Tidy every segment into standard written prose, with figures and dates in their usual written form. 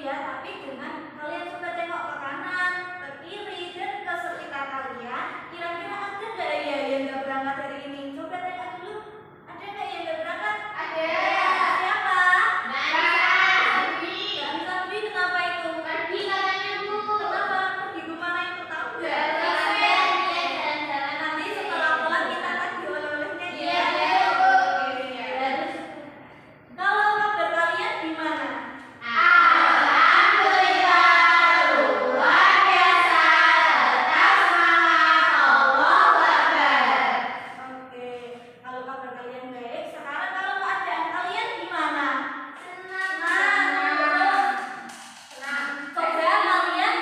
ya, tapi dengan kalian coba tengok ke kanan, ke kiri, dan ke sekitar kalian. Kira-kira ada nggak ya yang nggak berangkat hari ini? Coba tengok dulu. Ada nggak yang nggak berangkat? Ada. Siapa? Mbak Sabri. Kenapa itu? Pergi katanya Bu. Kenapa? Pergi kemana itu? Tahu nggak? Nanti setelah pulang kita tagih oleh-olehnya ya. Kalau kabar kalian gimana? Oke, kalau kabar kalian baik, sekarang kalau keadaan kalian gimana? Coba kalian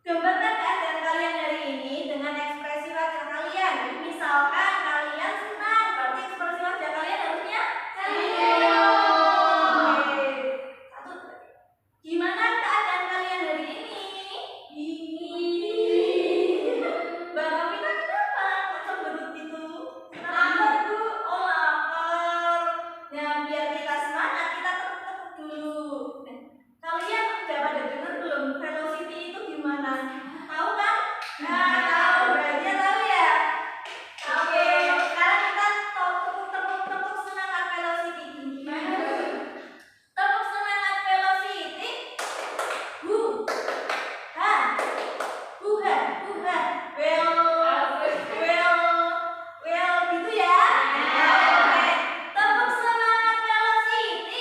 gambarkan keadaan kalian hari ini dengan ekspresi wajah kalian. Misalkan kalian senang, berarti ekspresi wajah kalian harusnya Oke. Gimana keadaan kalian hari ini? Mbak Novita kenapa? Kok cemberut gitu? Lapar Bu. Oh lapar. Nah biar kita semangat, kita tepuk-tepuk dulu. Kalian udah pada dengar belum velocity itu gimana? Tahu kan? Tahu. Berarti tahu ya? Oke. Sekarang kita tepuk semangat velocity. Tepuk semangat velocity. Well, gitu ya. Oke. Tepuk semangat velocity.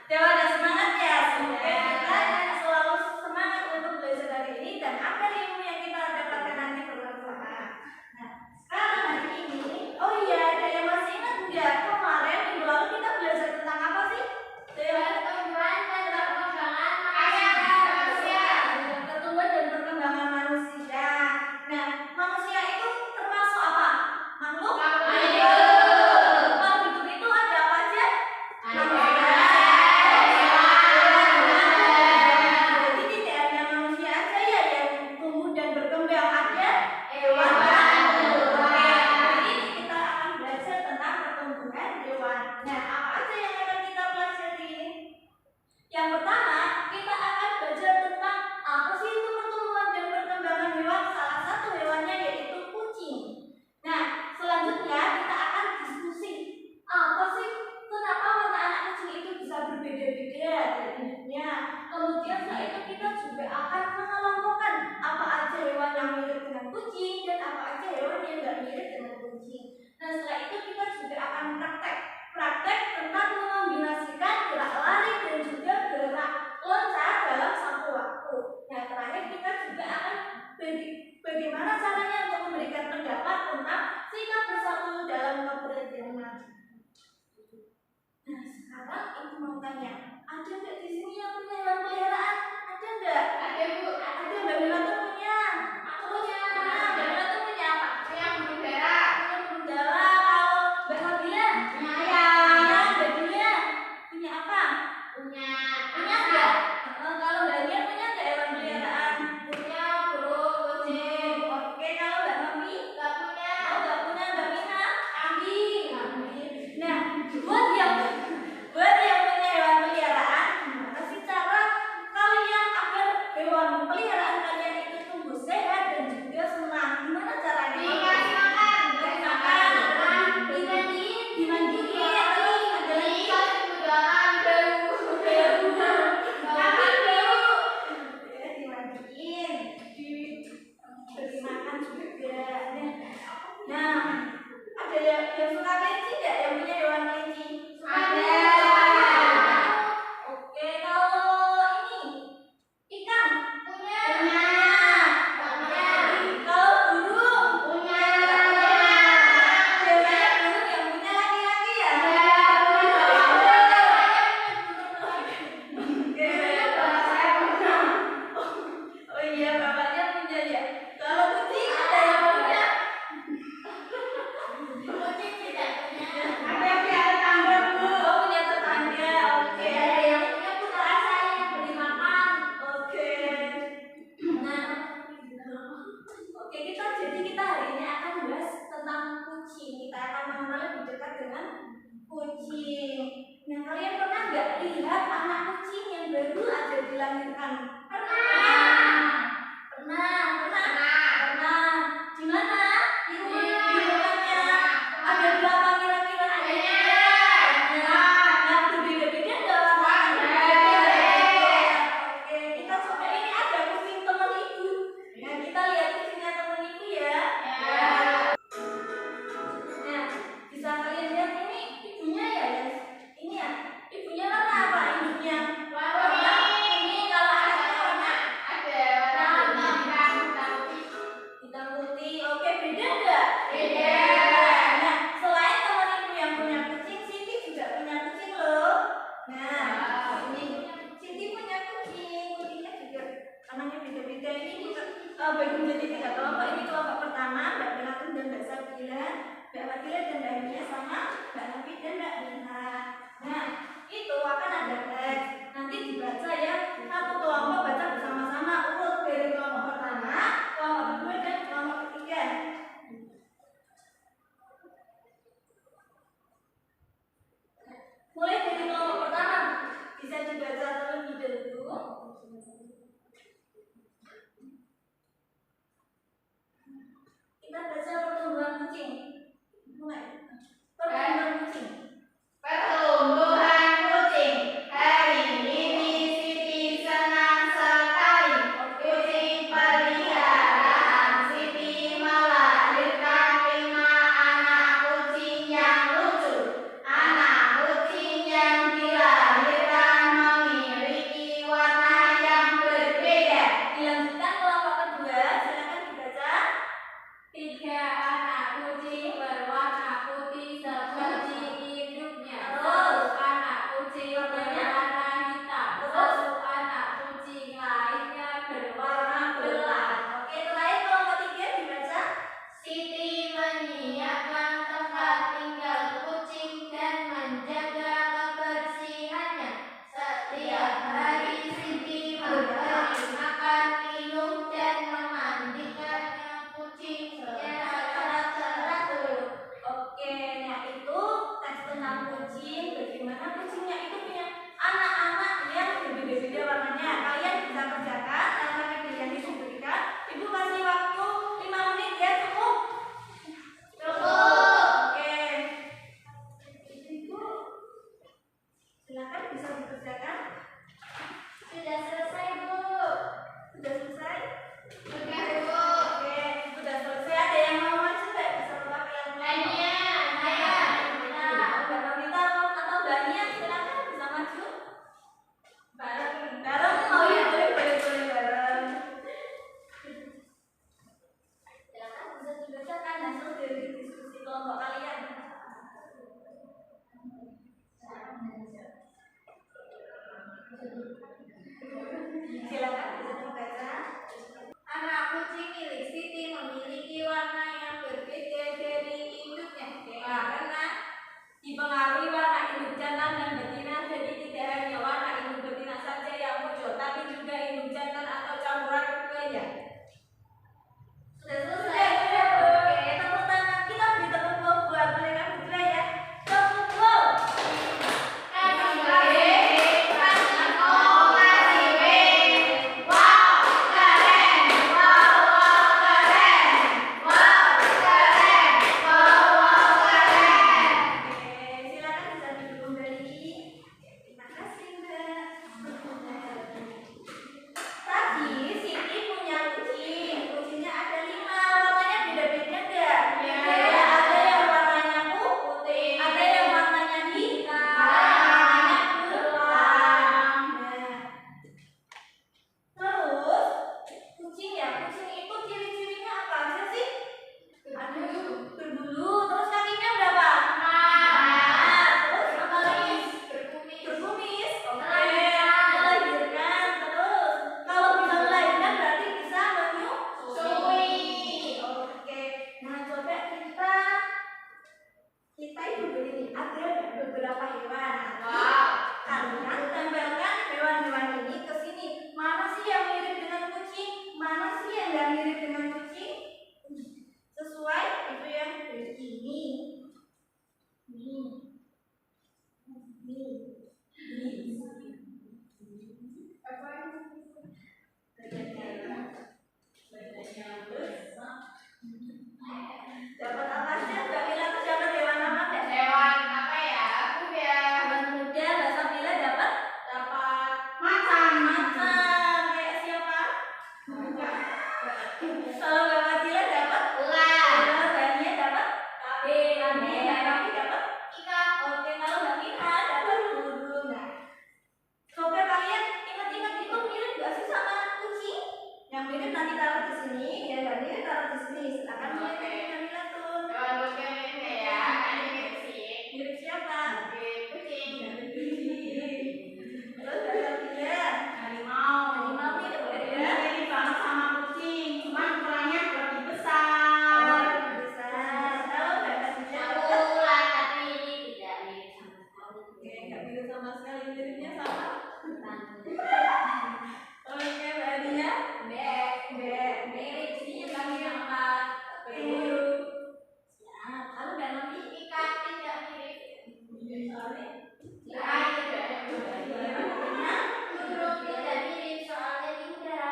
Coba ada semangat ya, semoga kita selalu semangat untuk belajar hari ini dan agar ilmu yang kita dapatkan nanti bermanfaat. Nah, sekarang hari ini, oh iya, ada yang masih ingat nggak kemarin minggu lalu kita belajar tentang apa sih? Pertumbuhan dan perkembangan manusia. Nah, manusia itu termasuk apa? Makhluk hidup. Makhluk hidup itu ada apa aja? Jadi tidak hanya manusia aja ya yang tumbuh dan berkembang, ada hewan dan tumbuhan. Hari ini kita akan belajar tentang pertumbuhan hewan. Nah, apa aja yang akan kita pelajari? Yang pertama, kita akan belajar tentang apa sih itu pertumbuhan dan perkembangan hewan. Salah satu hewannya yaitu kucing. Nah, selanjutnya kita akan diskusi apa sih kenapa warna anak kucing itu bisa berbeda-beda dari induknya. Kemudian setelah itu kita juga akan mengelompokkan apa aja hewan yang mirip dengan kucing dan apa aja hewan yang nggak mirip dengan kucing. Nah, setelah itu kita juga akan praktek tentang mengombinasikan gerak lari dan juga gerak loncat dalam satu waktu. Nah, terakhir kita juga akan bagaimana caranya untuk memberikan pendapat tentang sikap bersatu dalam keberagaman. Nah, sekarang ibu mau tanya, ada nggak di sini yang punya hewan peliharaan? Ada nggak? Ada Bu. Ada. Mbak Mila tuh punya. Terus Mbak Mila tuh punya apa? Punya burung dara. Kalau Mbak Fabia? Punya ayam. Mbak Julia? dilahirkan? Pernah. Pernah. Di mana? Di Di rumahnya. rumah. Ada berapa kira-kira? Nah, berbeda-beda nggak warnanya? Oke, kita coba ini ada kucing teman ibu. Nah, kita lihat kucingnya teman ibu ya. Nah, bisa kalian lihat ini ibunya ya, ini ya. Ibunya warna apa? Induknya warna ini. Kalau anaknya warna hitam putih. Oke, beda nggak? Beda. Nah, selain teman ibu yang punya kucing, Siti juga punya kucing loh. Nah, ini Siti punya kucing. Kucingnya juga anaknya beda-beda. Ini juga bagi menjadi 3 kelompok. Ini kelompok pertama, Mbak Belatun dan Mbak Sabila. Mbak Fadila dan Mbak Nia sama Mbak Nafi dan Mbak Dina. Nah, itu akan ada teks. Nanti dibaca ya. Satu kelompok baca bersama-sama urut dari kelompok pertama, kelompok kedua dan kelompok ketiga. Mulai dari kelompok pertama, bisa dibaca terlebih dahulu. Kita baca pertumbuhan kucing. Mulai. Pertumbuhan kucing. Pertumbuhan Kan Oke. Nabila tuh. Hewan berkeping ya. Ini kucing. Mirip siapa? Kucing. Terus dasarnya Harimau. harimau mirip nggak ya? Mirip banget sama kucing, cuman ukurannya lebih besar. Besar. Tahu dasarnya? Ular, tapi ini tidak mirip sama sekali. Oke, nggak mirip sama sekali. Miripnya sama. Oke, berarti Mirip sih bagi yang empat. Siap. Lalu Mbak Novi Ikan tidak mirip. soalnya Ya, tidak huruf tidak mirip soalnya di udara.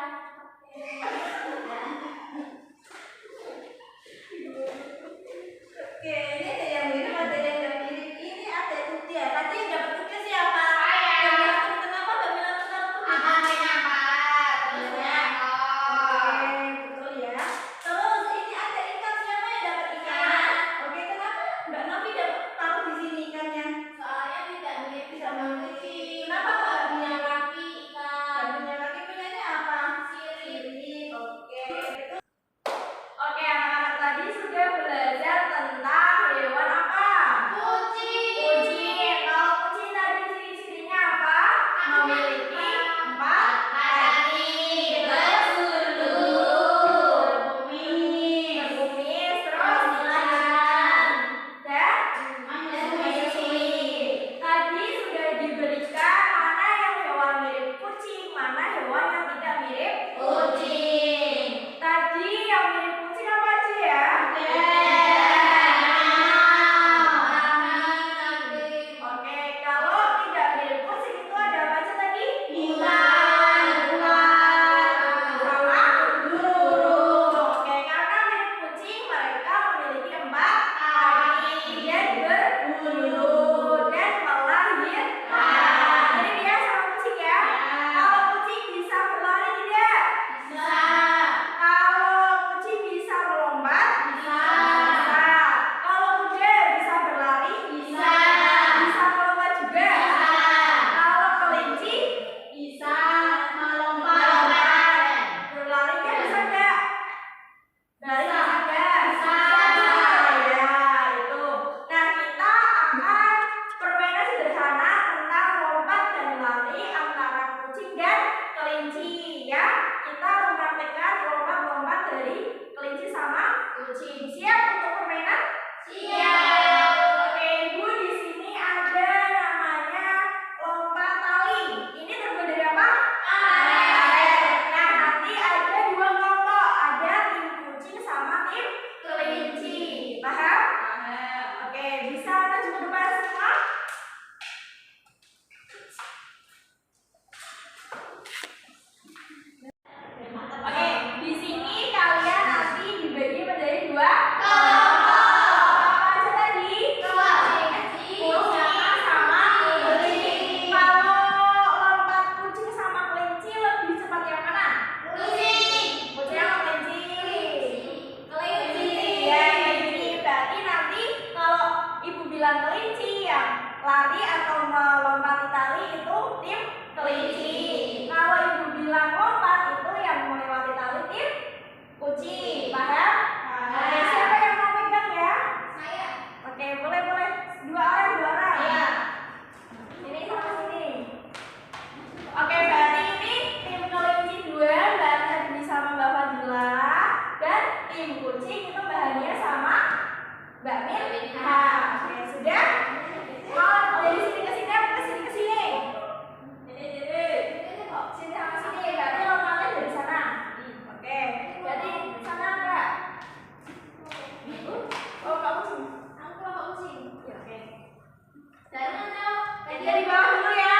Oke, ini ada yang mirip, ada yang nggak mirip. Ini ada tujuh. Tadi yang dapat tujuh siapa? Saya. Kenapa Mbak Mila tetap tujuh? Akan kenapa? Terusnya Oke, betul ya. Terus ini ada ikan, siapa yang dapat ikan? Oke, kenapa Mbak Novi dapat tahu di sini ikannya? soalnya tidak mirip sama kucing. Kenapa kok nggak punya mirip? kaki ikan? Nggak punya kaki, punyanya apa? Sirip. Oke. Oke, anak-anak tadi sudah belajar tentang hewan apa? Kucing. Kucing. Kalau kucing tadi ciri-cirinya apa? Memiliki empat kaki, bersulur, berkumis, terus jalan dan menyusui. Tadi sudah diberikan mana yang hewan mirip kucing, mana hewan yang tidak mirip kucing. Tadi yang mirip kucing apa aja ya? Oke, kalau tidak mirip kucing itu ada apa aja tadi? Sama burung. Oke, karena mirip kucing mereka memiliki empat kaki dan berbulu dan melahirkan. Mirip ya sama kucing ya? Kalau kucing bisa berlari tidak? Kalau kucing bisa melompat? Bisa. Kalau kuda bisa berlari? Bisa. Bisa melompat juga? Kalau kelinci? Bisa Berlarinya bisa enggak? Berlari bisa enggak? Bisa. Ya, itu. Nah, kita akan permainan sederhana tentang lompat dan lari antara kucing dan kelinci ya. Kita mempraktekkan lompat-lompat dari kelinci sama kucing. Siap untuk permainan? Oke, Ibu di sini ada namanya lompat tali. Ini terbuat dari apa? Karet. Nah, nanti ada dua kelompok, ada tim kucing sama tim kelinci. Paham? Oke, bisa maju ke depan semua? Oke, di sini kalian nanti dibagi menjadi dua kelompok. Apa aja tadi? Kucing sama kelinci. Kalau lompat kucing sama kelinci lebih cepat yang mana? Kucing sama kelinci. Ya, kelinci. Berarti nanti kalau Ibu bilang kelinci yang lari atau melompati tali itu tim kelinci. Kalau Ibu bilang lompat itu yang melewati tali tim kucing. Paham? Oke, siapa yang mau pegang ya? Oke, boleh. Dua orang. Ini sama sini. Oke, berarti ini tim kelinci 2, Mbak Nadine sama Mbak Fadila. Dan tim kucing itu Mbak Hania sama Mbak Mirha. Oke, sudah? Mau dari sini ke sini apa ke sini ke sini? Sini sama sini. Berarti lompatnya dari sana. Oke, jadi sana enggak? Oh, Kak Kucing. Ya, oke. Jadi dari bawah dulu ya.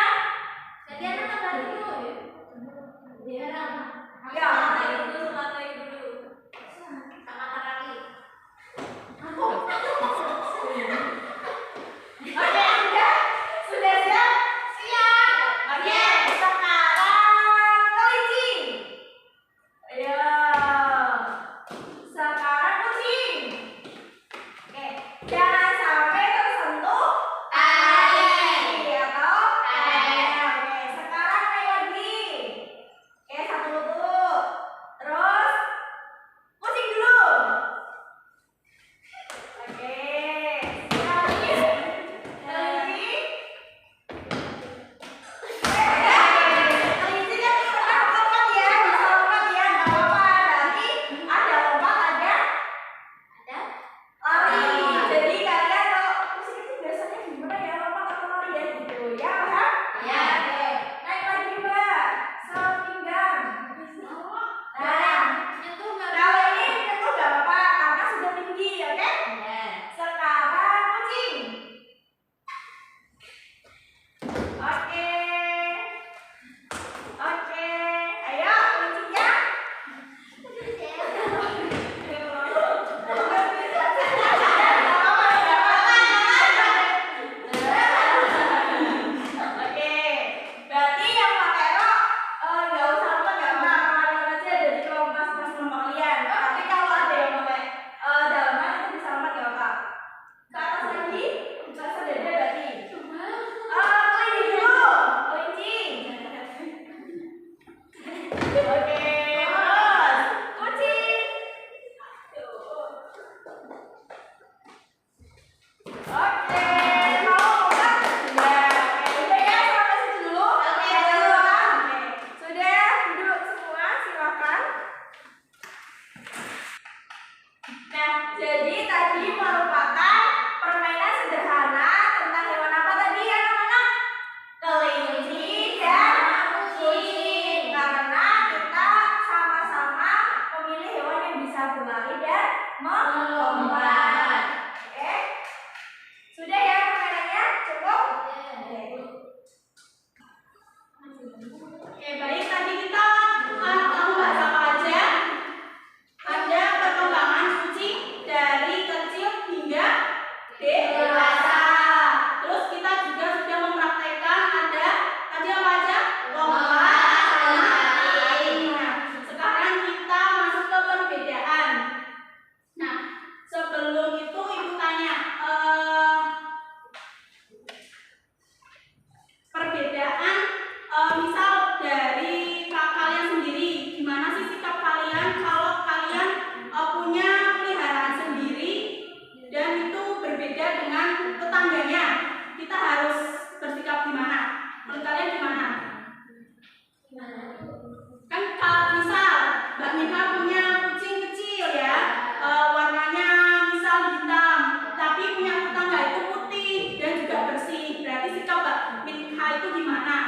Mika punya kucing kecil ya, warnanya misal hitam, tapi punya tetangga itu putih dan juga bersih. Berarti sikap Mbak Mika itu gimana?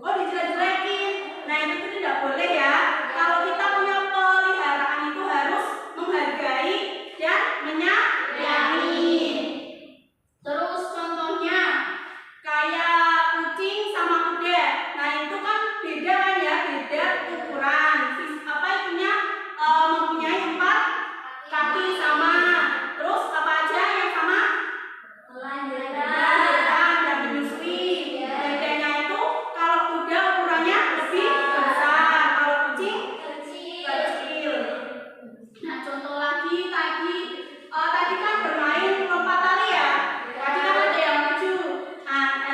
Oh, dijelek-jelekin. Nah, itu tidak boleh ya. Kalau kita punya peliharaan itu harus menghargai dan menyayangi. Terus contohnya kayak kucing sama kuda. Nah, itu kan beda kan ya, beda ukuran. Apa itunya mempunyai 4 kaki sama. Terus apa aja yang sama? Melahirkan dan menyusui. Bedanya itu kalau kuda ukurannya lebih besar, kalau kucing kecil. Nah, contoh lagi tadi kan bermain lompat tali ya. Tadi kan ada yang maju.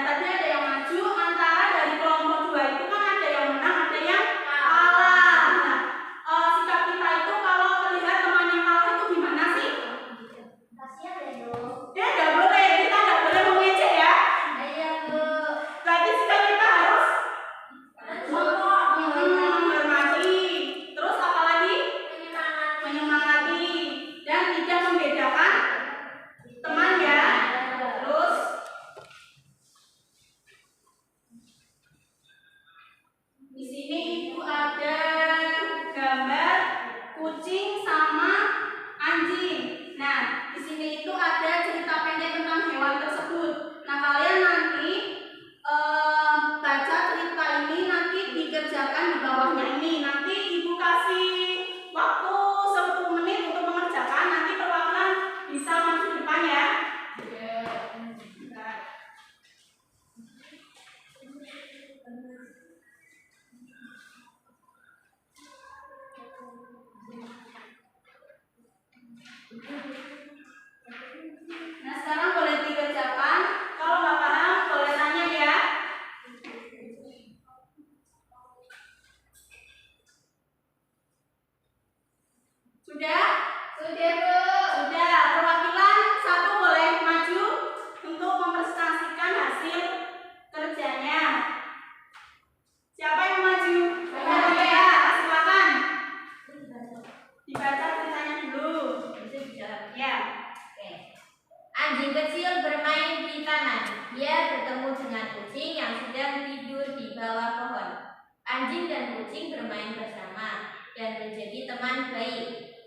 Tadi ada yang maju antara dari kelompok 2 itu kan ada yang menang, ada yang kalah. Nah, sikap kita itu kalau melihat teman yang kalah itu gimana sih? Ya, nggak boleh. Kita nggak boleh mengejek ya. Berarti sikap kita harus menghormati. Terus apa lagi? Menyemangati dan tidak membedakan teman ya. Terus di sini itu ada gambar kucing sama anjing. Nah, di sini itu ada cerita pendek tentang hewan tersebut. Nah, kalian nanti baca cerita ini, nanti dikerjakan di bawahnya ini. Nanti ibu kasih waktu 10 menit untuk mengerjakan. Nanti perwakilan bisa maju depan ya. Nah, sekarang boleh dikerjakan. Kalau nggak paham boleh tanya ya. Sudah? Sudah, Bu. Sudah. Perwakilan 1 boleh maju untuk mempresentasikan hasil kerjanya. Siapa yang maju? Ya, silakan. Dibaca ceritanya dulu. Ya. Anjing kecil bermain di taman. Dia bertemu dengan kucing yang sedang tidur di bawah pohon. Anjing dan kucing bermain bersama dan menjadi teman baik.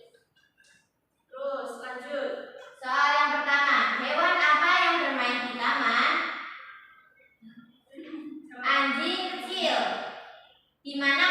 Terus lanjut. Soal yang pertama, hewan apa yang bermain di taman? Anjing kecil. Di mana